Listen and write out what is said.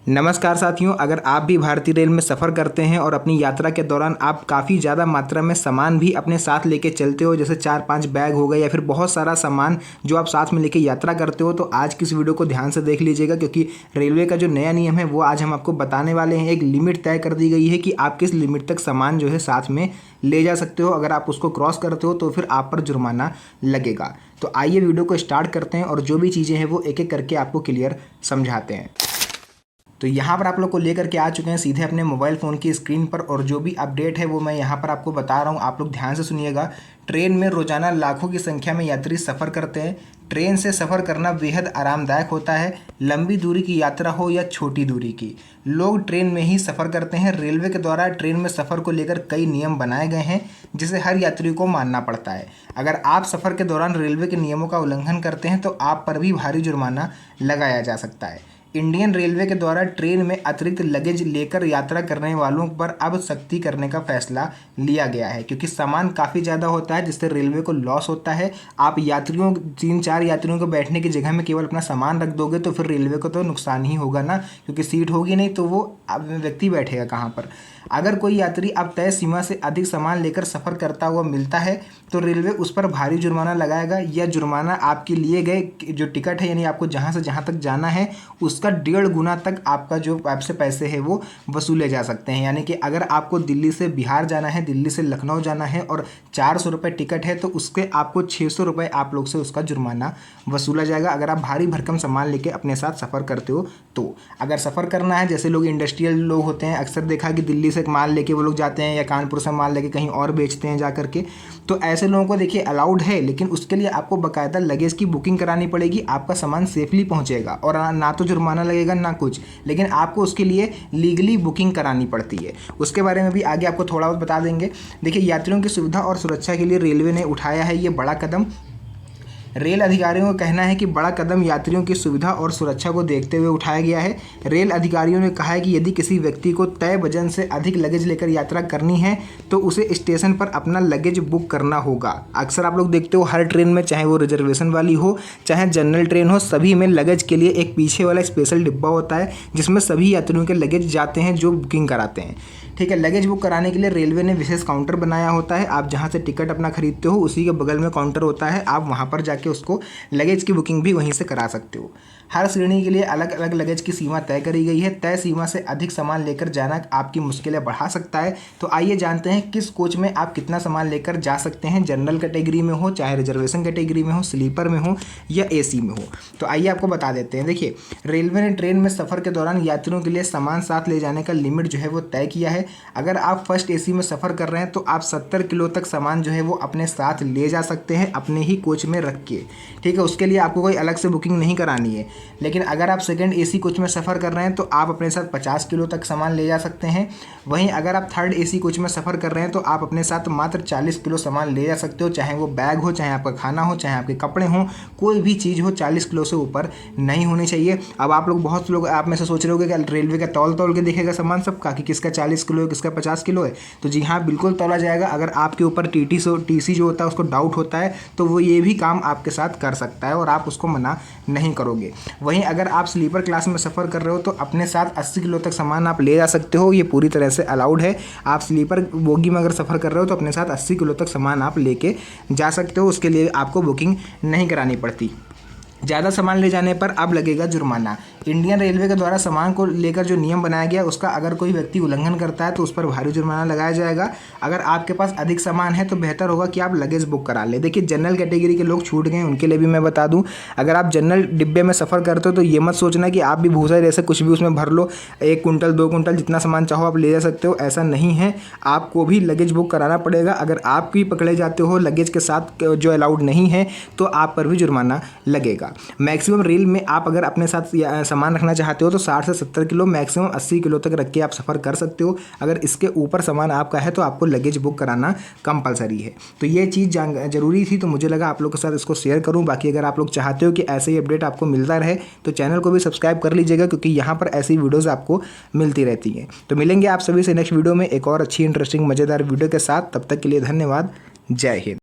नमस्कार साथियों, अगर आप भी भारतीय रेल में सफ़र करते हैं और अपनी यात्रा के दौरान आप काफ़ी ज़्यादा मात्रा में सामान भी अपने साथ लेके चलते हो, जैसे 4-5 बैग हो गए या फिर बहुत सारा सामान जो आप साथ में लेके यात्रा करते हो, तो आज की इस वीडियो को ध्यान से देख लीजिएगा क्योंकि रेलवे का जो नया नियम है वो आज हम आपको बताने वाले हैं। एक लिमिट तय कर दी गई है कि आप किस लिमिट तक सामान जो है साथ में ले जा सकते हो। अगर आप उसको क्रॉस करते हो तो फिर आप पर जुर्माना लगेगा। तो आइए वीडियो को स्टार्ट करते हैं और जो भी चीज़ें हैं वो एक एक करके आपको क्लियर समझाते हैं। तो यहाँ पर आप लोग को लेकर के आ चुके हैं सीधे अपने मोबाइल फ़ोन की स्क्रीन पर, और जो भी अपडेट है वो मैं यहाँ पर आपको बता रहा हूँ। आप लोग ध्यान से सुनिएगा। ट्रेन में रोज़ाना लाखों की संख्या में यात्री सफ़र करते हैं। ट्रेन से सफ़र करना बेहद आरामदायक होता है, लंबी दूरी की यात्रा हो या छोटी दूरी की। लोग ट्रेन में ही सफ़र करते हैं। रेलवे के द्वारा ट्रेन में सफ़र को लेकर कई नियम बनाए गए हैं जिसे हर यात्री को मानना पड़ता है। अगर आप सफ़र के दौरान रेलवे के नियमों का उल्लंघन करते हैं तो आप पर भी भारी जुर्माना लगाया जा सकता है। इंडियन रेलवे के द्वारा ट्रेन में अतिरिक्त लगेज लेकर यात्रा करने वालों पर अब सख्ती करने का फैसला लिया गया है, क्योंकि सामान काफ़ी ज़्यादा होता है जिससे रेलवे को लॉस होता है। आप यात्रियों 3-4 यात्रियों को बैठने की जगह में केवल अपना सामान रख दोगे तो फिर रेलवे को तो नुकसान ही होगा ना, क्योंकि सीट होगी नहीं तो वो व्यक्ति बैठेगा कहाँ पर। अगर कोई यात्री अब तय सीमा से अधिक सामान लेकर सफ़र करता हुआ मिलता है तो रेलवे उस पर भारी जुर्माना लगाएगा। यह जुर्माना आपके लिए गए जो टिकट है, यानी आपको जहाँ से जहाँ तक जाना है उसका 1.5 गुना तक आपका जो आपसे पैसे है वो वसूले जा सकते हैं। यानी कि अगर आपको दिल्ली से बिहार जाना है, दिल्ली से लखनऊ जाना है और 400 रुपये टिकट है तो उसके आपको 600 रुपये आप लोग से उसका जुर्माना वसूला जाएगा अगर आप भारी भरकम सामान लेके अपने साथ सफ़र करते हो। तो अगर सफ़र करना है, जैसे लोग इंडस्ट्रियल लोग होते हैं, अक्सर देखा कि दिल्ली से माल लेके वो लोग जाते हैं या कानपुर से माल लेके कहीं और बेचते हैं जा करके, तो ऐसे लोगों को देखिए अलाउड है, लेकिन उसके लिए आपको बाकायदा लगेज की बुकिंग करानी पड़ेगी। आपका सामान सेफली पहुंचेगा और ना तो जुर्माना लगेगा ना कुछ, लेकिन आपको उसके लिए लीगली बुकिंग करानी पड़ती है। उसके बारे में भी आगे आपको थोड़ा बहुत बता देंगे। देखिए, यात्रियों की सुविधा और सुरक्षा के लिए रेलवे ने उठाया है ये बड़ा कदम। रेल अधिकारियों का कहना है कि बड़ा कदम यात्रियों की सुविधा और सुरक्षा को देखते हुए उठाया गया है। रेल अधिकारियों ने कहा है कि यदि किसी व्यक्ति को तय वजन से अधिक लगेज लेकर यात्रा करनी है तो उसे स्टेशन पर अपना लगेज बुक करना होगा। अक्सर आप लोग देखते हो हर ट्रेन में, चाहे वो रिजर्वेशन वाली हो चाहे जनरल ट्रेन हो, सभी में लगेज के लिए एक पीछे वाला स्पेशल डिब्बा होता है जिसमें सभी यात्रियों के लगेज जाते हैं जो बुकिंग कराते हैं। ठीक है, लगेज बुक कराने के लिए रेलवे ने विशेष काउंटर बनाया होता है। आप जहाँ से टिकट अपना खरीदते हो उसी के बगल में काउंटर होता है, आप वहाँ पर जाके उसको लगेज की बुकिंग भी वहीं से करा सकते हो। हर श्रेणी के लिए अलग अलग लगेज की सीमा तय करी गई है। तय सीमा से अधिक सामान लेकर जाना आपकी मुश्किलें बढ़ा सकता है। तो आइए जानते हैं किस कोच में आप कितना सामान लेकर जा सकते हैं। जनरल कैटेगरी में हो, चाहे रिजर्वेशन कैटेगरी में हो, स्लीपर में हो या AC में हो। तो आइए आपको बता देते हैं। देखिए, रेलवे ने ट्रेन में सफ़र के दौरान यात्रियों के लिए सामान साथ ले जाने का लिमिट जो है वो तय किया है। अगर आप फर्स्ट AC में सफ़र कर रहे हैं तो आप 70 किलो तक सामान जो है वो अपने साथ ले जा सकते हैं अपने ही कोच में रख के। ठीक है, उसके लिए आपको कोई अलग से बुकिंग नहीं करानी है। लेकिन अगर आप सेकंड AC कोच में सफ़र कर रहे हैं तो आप अपने साथ 50 किलो तक सामान ले जा सकते हैं। वहीं अगर आप थर्ड AC कोच में सफ़र कर रहे हैं तो आप अपने साथ मात्र 40 किलो सामान ले जा सकते हो, चाहे वो बैग हो, चाहे आपका खाना हो, चाहे आपके कपड़े हों, कोई भी चीज़ हो 40 किलो से ऊपर नहीं होनी चाहिए। अब आप लोग बहुत लोग आप में से सोच रहे हो कि रेलवे का तौल के देखेगा सामान सबका कि किसका 40 किलो है, किसका 50 किलो है। तो जी हाँ, बिल्कुल तौला जाएगा। अगर आपके ऊपर TC जो होता है उसको डाउट होता है तो वो ये भी काम आपके साथ कर सकता है और आप उसको मना नहीं करोगे। वहीं अगर आप स्लीपर क्लास में सफ़र कर रहे हो तो अपने साथ 80 किलो तक सामान आप ले जा सकते हो, ये पूरी तरह से अलाउड है। आप स्लीपर बोगी में अगर सफ़र कर रहे हो तो अपने साथ 80 किलो तक सामान आप लेके जा सकते हो, उसके लिए आपको बुकिंग नहीं करानी पड़ती। ज़्यादा सामान ले जाने पर अब लगेगा जुर्माना। इंडियन रेलवे के द्वारा सामान को लेकर जो नियम बनाया गया उसका अगर कोई व्यक्ति उल्लंघन करता है तो उस पर भारी जुर्माना लगाया जाएगा। अगर आपके पास अधिक सामान है तो बेहतर होगा कि आप लगेज बुक करा लें। देखिए, जनरल कैटेगरी के लोग छूट गए, उनके लिए भी मैं बता दूं, अगर आप जनरल डिब्बे में सफ़र करते हो तो ये मत सोचना कि आप भी भूसा जैसे कुछ भी उसमें भर लो, 1 कुंटल 2 कुंटल जितना सामान चाहो आप ले जा सकते हो। ऐसा नहीं है, आपको भी लगेज बुक कराना पड़ेगा। अगर आप भी पकड़े जाते हो लगेज के साथ जो अलाउड नहीं है तो आप पर भी जुर्माना लगेगा। मैक्सिमम रेल में आप अगर अपने साथ सामान रखना चाहते हो तो 60 से 70 किलो, मैक्सिमम 80 किलो तक रख के आप सफ़र कर सकते हो। अगर इसके ऊपर सामान आपका है तो आपको लगेज बुक कराना कंपलसरी है। तो ये चीज़ ज़रूरी थी, तो मुझे लगा आप लोग के साथ इसको शेयर करूं। बाकी अगर आप लोग चाहते हो कि ऐसे ही अपडेट आपको मिलता रहे तो चैनल को भी सब्सक्राइब कर लीजिएगा, क्योंकि यहाँ पर ऐसी वीडियोज़ आपको मिलती रहती हैं। तो मिलेंगे आप सभी से नेक्स्ट वीडियो में एक और अच्छी इंटरेस्टिंग मज़ेदार वीडियो के साथ। तब तक के लिए धन्यवाद। जय हिंद।